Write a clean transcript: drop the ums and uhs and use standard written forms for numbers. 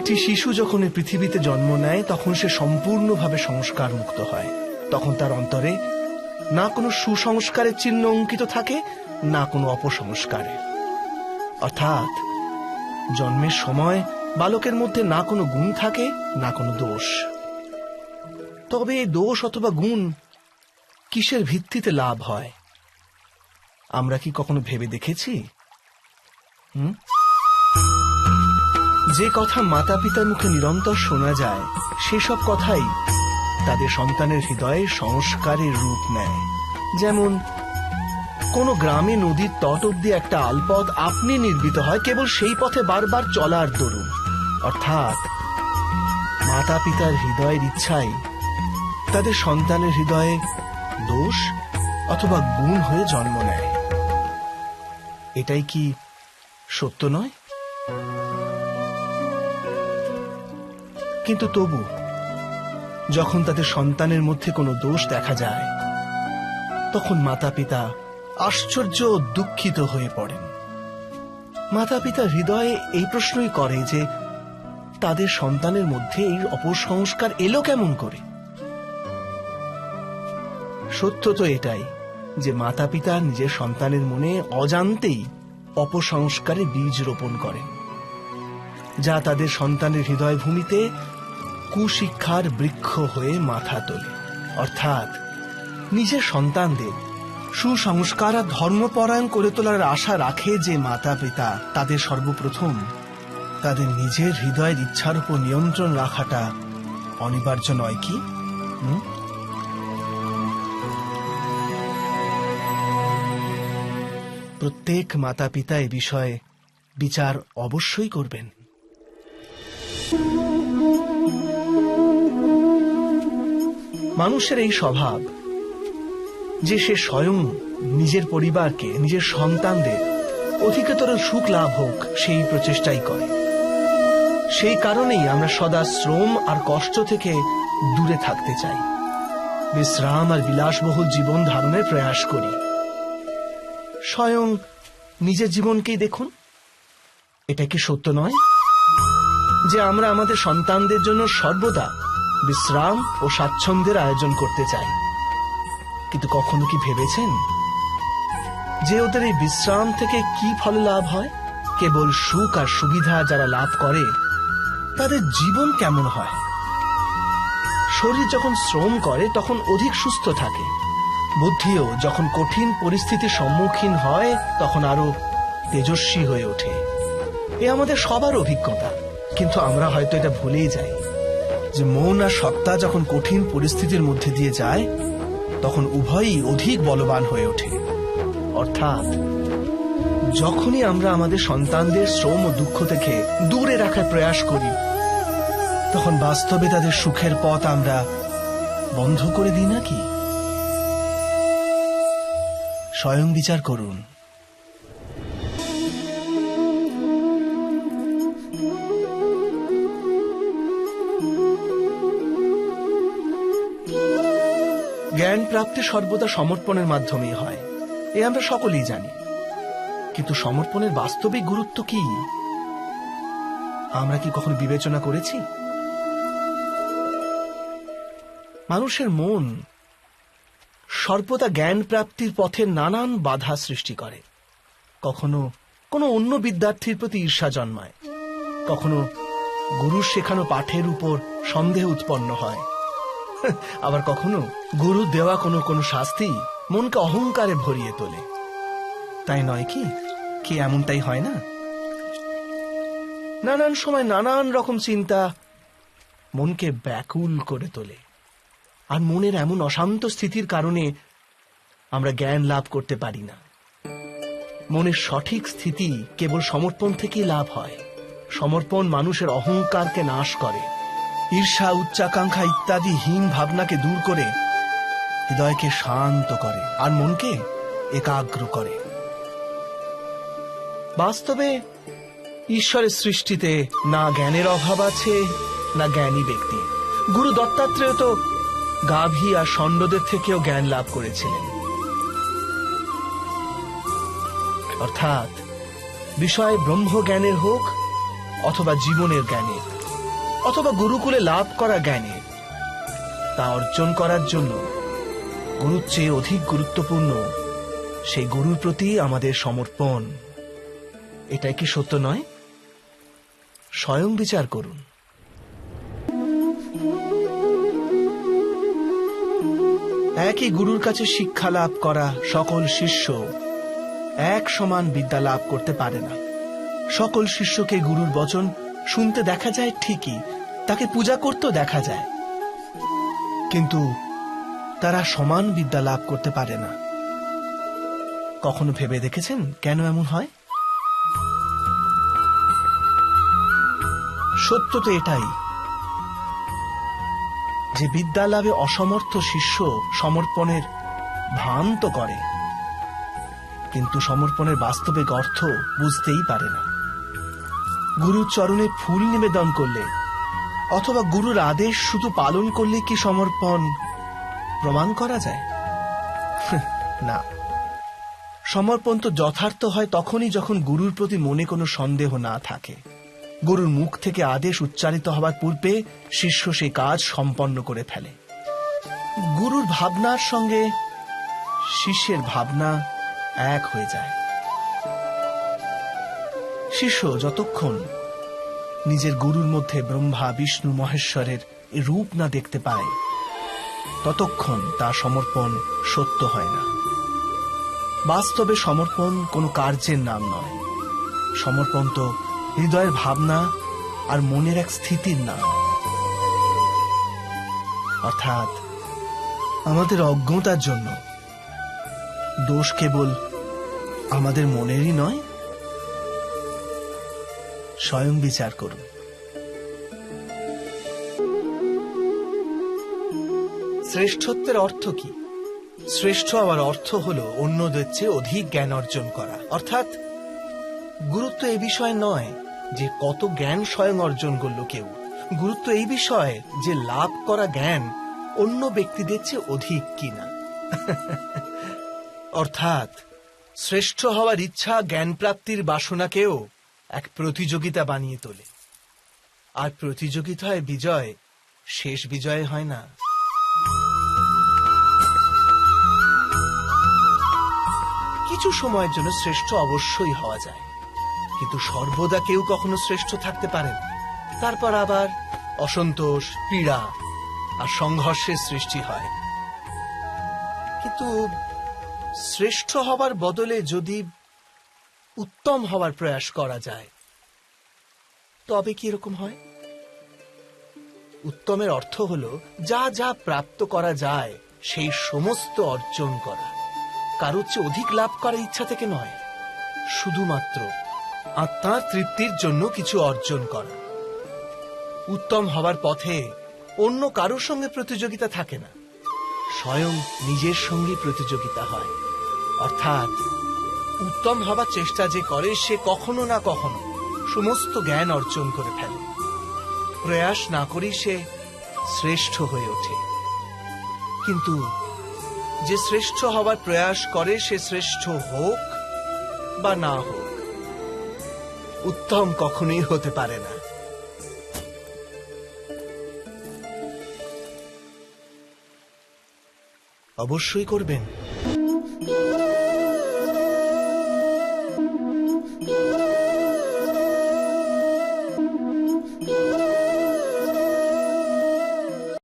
একটি শিশু যখন এই পৃথিবীতে জন্ম নেয় তখন সে সম্পূর্ণভাবে সংস্কার মুক্ত হয়। তখন তার অন্তরে না কোনো সুসংস্কারের চিহ্ন অঙ্কিত থাকে, না কোনো অপসংস্কারের। অর্থাৎ জন্মের সময় বালকের মধ্যে না কোনো গুণ থাকে, না কোনো দোষ। তবে এই দোষ অথবা গুণ কিসের ভিত্তিতে লাভ হয় আমরা কি কখনো ভেবে দেখেছি? যে কথা মাতা পিতার মুখে নিরন্তর শোনা যায় সেসব কথাই তাদের সন্তানের হৃদয়ে সংস্কারের রূপ নেয়। যেমন কোন গ্রামে নদীর তট অব্দি একটা আলপথ আপনি নির্মিত হয় কেবল সেই পথে বারবার চলার দরুন। অর্থাৎ মাতা পিতার হৃদয়ের ইচ্ছাই তাদের সন্তানের হৃদয়ে দোষ অথবা গুণ হয়ে জন্ম নেয়। এটাই কি সত্য নয়? কিন্তু তবু যখন তাদের সন্তানের মধ্যে কোনো দোষ দেখা যায় তখন মাতা পিতা আশ্চর্য ও দুঃখিত হয়ে পড়েন। মাতা পিতা হৃদয়ে এই প্রশ্নই করে যে তাদের সন্তানের মধ্যে এই অপসংস্কার এলো কেমন করে। সত্য তো এটাই যে মাতা পিতা নিজের সন্তানের মনে অজান্তেই অপসংস্কারে বীজ রোপণ করেন, যা তাদের সন্তানের হৃদয় ভূমিতে কুশিক্ষার বৃক্ষ হয়ে মাথা তোলে। অর্থাৎ নিজের সন্তানদের সুসংস্কার আর ধর্মপরায়ণ করে তোলার আশা রাখে যে মাতা পিতা, তাদের সর্বপ্রথম তাদের নিজের হৃদয়ের ইচ্ছার উপর নিয়ন্ত্রণ রাখাটা অনিবার্য নয় কি? প্রত্যেক মাতা পিতা এ বিষয়ে বিচার অবশ্যই করবেন। মানুষের এই স্বভাব যে সে স্বয়ং নিজের পরিবারকে, নিজের সন্তানদের অধিকতর সুখ লাভ হোক সেই প্রচেষ্টাই করে। সেই কারণেই আমরা সদা শ্রম আর কষ্ট থেকে দূরে থাকতে চাই, বিশ্রাম আর বিলাসবহুল জীবন ধারণের প্রয়াস করি। স্বয়ং নিজের জীবনকেই দেখুন। এটা কি সত্য নয় যে আমরা আমাদের সন্তানদের জন্য সর্বদা বিশ্রাম ও স্বাচ্ছন্দ্যের আয়োজন করতে চাই? কিন্তু কখনো কি ভেবেছেন যে ওদের এই বিশ্রাম থেকে কি ফল লাভ হয়? কেবল সুখ আর সুবিধা যারা লাভ করে তাদের জীবন কেমন হয়? শরীর যখন শ্রম করে তখন অধিক সুস্থ থাকে, বুদ্ধিও যখন কঠিন পরিস্থিতির সম্মুখীন হয় তখন আরো তেজস্বী হয়ে ওঠে। এ আমাদের সবার অভিজ্ঞতা, কিন্তু আমরা হয়তো এটা ভুলেই যাই যে মন আর সত্তা যখন কঠিন পরিস্থিতির মধ্যে দিয়ে যায় তখন উভয়ই অধিক বলবান হয়ে ওঠে। অর্থাৎ যখনই আমরা আমাদের সন্তানদের শ্রম ও দুঃখ থেকে দূরে রাখার প্রয়াস করি তখন বাস্তবে তাদের সুখের পথ আমরা বন্ধ করে দিই নাকি? স্বয়ং বিচার করুন। জ্ঞান প্রাপ্তি সর্বদা সমর্পণের মাধ্যমেই হয়, এ আমরা সকলেই জানি। কিন্তু সমর্পণের বাস্তবিক গুরুত্ব কি আমরা কি কখনো বিবেচনা করেছি? মানুষের মন সর্বদা জ্ঞান প্রাপ্তির পথে নানান বাধা সৃষ্টি করে। কখনো কোনো অন্য বিদ্যার্থীর প্রতি ঈর্ষা জন্মায়, কখনো গুরুর শেখানো পাঠের উপর সন্দেহ উৎপন্ন হয়, আবার কখনো গুরু দেওয়া কোনো কোনো শাস্তি মনকে অহংকারে ভরিয়ে তোলে। তাই নয় কি? কি এমনটাই হয় না? নানান সময় নানান রকম চিন্তা মনকে ব্যাকুল করে তোলে, আর মনের এমন অশান্ত স্থিতির কারণে আমরা জ্ঞান লাভ করতে পারি না। মনের সঠিক স্থিতি কেবল সমর্পণ থেকেই লাভ হয়। সমর্পণ মানুষের অহংকারকে নাশ করে, ঈর্ষা, উচ্চাকাঙ্ক্ষা ইত্যাদি হীন ভাবনাকে দূর করে হৃদয়কে শান্ত করে আর মনকে একাগ্র করে। বাস্তবে ঈশ্বরের সৃষ্টিতে না জ্ঞানের অভাব আছে না জ্ঞানী ব্যক্তি। গুরু দত্তাত্রেয় তো গাভী আর ষণ্ডদের থেকেও জ্ঞান লাভ করেছিলেন। অর্থাৎ বিষয় ব্রহ্ম জ্ঞানের হোক অথবা জীবনের জ্ঞানের, অথবা গুরুকুলে লাভ করা জ্ঞানের তা অর্জন করার জন্য গুরুর চেয়ে অধিক গুরুত্বপূর্ণ সেই গুরুর প্রতি আমাদের সমর্পণ। এটাই কি সত্য নয়? স্বয়ং বিচার করুন। একই গুরুর কাছে শিক্ষা লাভ করা সকল শিষ্য এক সমান বিদ্যা লাভ করতে পারে না। সকল শিষ্যকে গুরুর বচন শুনতে দেখা যায় ঠিকই, তাকে পূজা করতেও দেখা যায়, কিন্তু তারা সমান বিদ্যা লাভ করতে পারে না। কখনো ভেবে দেখেছেন কেন এমন হয়? সত্য তো এটাই যে বিদ্যা লাভে অসমর্থ শিষ্য সমর্পণের ভান তো করে, কিন্তু সমর্পণের বাস্তবিক অর্থ বুঝতেই পারে না। গুরুর চরণে ফুল নিবেদন করলে অথবা গুরুর আদেশ শুধু পালন করলে কি সমর্পণ প্রমাণ করা যায়? না। সমর্পণ তো যথার্থ হয় তখনই যখন গুরুর প্রতি মনে কোনো সন্দেহ না থাকে। গুরুর মুখ থেকে আদেশ উচ্চারিত হবার পূর্বে শিষ্য সেই কাজ সম্পন্ন করে ফেলে। গুরুর ভাবনার সঙ্গে শিষ্যের ভাবনা এক হয়ে যায়। শিষ্য যতক্ষণ নিজের গুরুর মধ্যে ব্রহ্মা বিষ্ণু মহেশ্বরের রূপ না দেখতে পায় ততক্ষণ তার সমর্পণ সত্য হয় না। বাস্তবে সমর্পণ কোনো কার্যের নাম নয়। সমর্পণ তো হৃদয়ের ভাবনা আর মনের এক স্থিতির নাম। অর্থাৎ আমাদের অজ্ঞতার জন্য দোষ কেবল আমাদের মনেরই নয়। স্বয়ং বিচার করুন। শ্রেষ্ঠত্বের অর্থ কি? শ্রেষ্ঠ হওয়ার অর্থ হলো অন্যদের চেয়ে অধিক জ্ঞান অর্জন করা। অর্থাৎ গুরুত্ব এই বিষয় নয় যে কত জ্ঞান স্বয়ং অর্জন করলো কেউ, গুরুত্ব এই বিষয়ে যে লাভ করা জ্ঞান অন্য ব্যক্তিদের চেয়ে অধিক কিনা। অর্থাৎ শ্রেষ্ঠ হওয়ার ইচ্ছা জ্ঞান প্রাপ্তির বাসনাকেও এক প্রতিযোগিতা বানিয়ে তোলে। আর প্রতিযোগিতায় বিজয় শেষ বিজয় হয় না। কিছু সময়ের জন্য শ্রেষ্ঠ অবশ্যই হওয়া যায়, কিন্তু সর্বদা কেউ কখনো শ্রেষ্ঠ থাকতে পারে না। তারপর আবার অসন্তোষ, পীড়া আর সংঘর্ষের সৃষ্টি হয়। কিন্তু শ্রেষ্ঠ হবার বদলে যদি উত্তম হওয়ার প্রয়াস করা যায় তবে কি এরকম হয়? উত্তমের অর্থ হলো যা যা প্রাপ্ত করা যায় সেই সমস্ত অর্জন করা, কারোর চেয়ে অধিক লাভ করার ইচ্ছা থেকে নয়, শুধুমাত্র আত্মার তৃপ্তির জন্য কিছু অর্জন করা। উত্তম হবার পথে অন্য কারোর সঙ্গে প্রতিযোগিতা থাকে না, স্বয়ং নিজের সঙ্গে প্রতিযোগিতা হয়। অর্থাৎ উত্তম হবার চেষ্টা যে করে সে কখনো না কখনো সমস্ত জ্ঞান অর্জন করে ফেলে। প্রয়াস না করেই সে শ্রেষ্ঠ হয়ে ওঠে। কিন্তু যে শ্রেষ্ঠ হবার প্রয়াস করে সে শ্রেষ্ঠ হোক বা না হোক, উত্তম কখনোই হতে পারে না। অবশ্যই করবেন।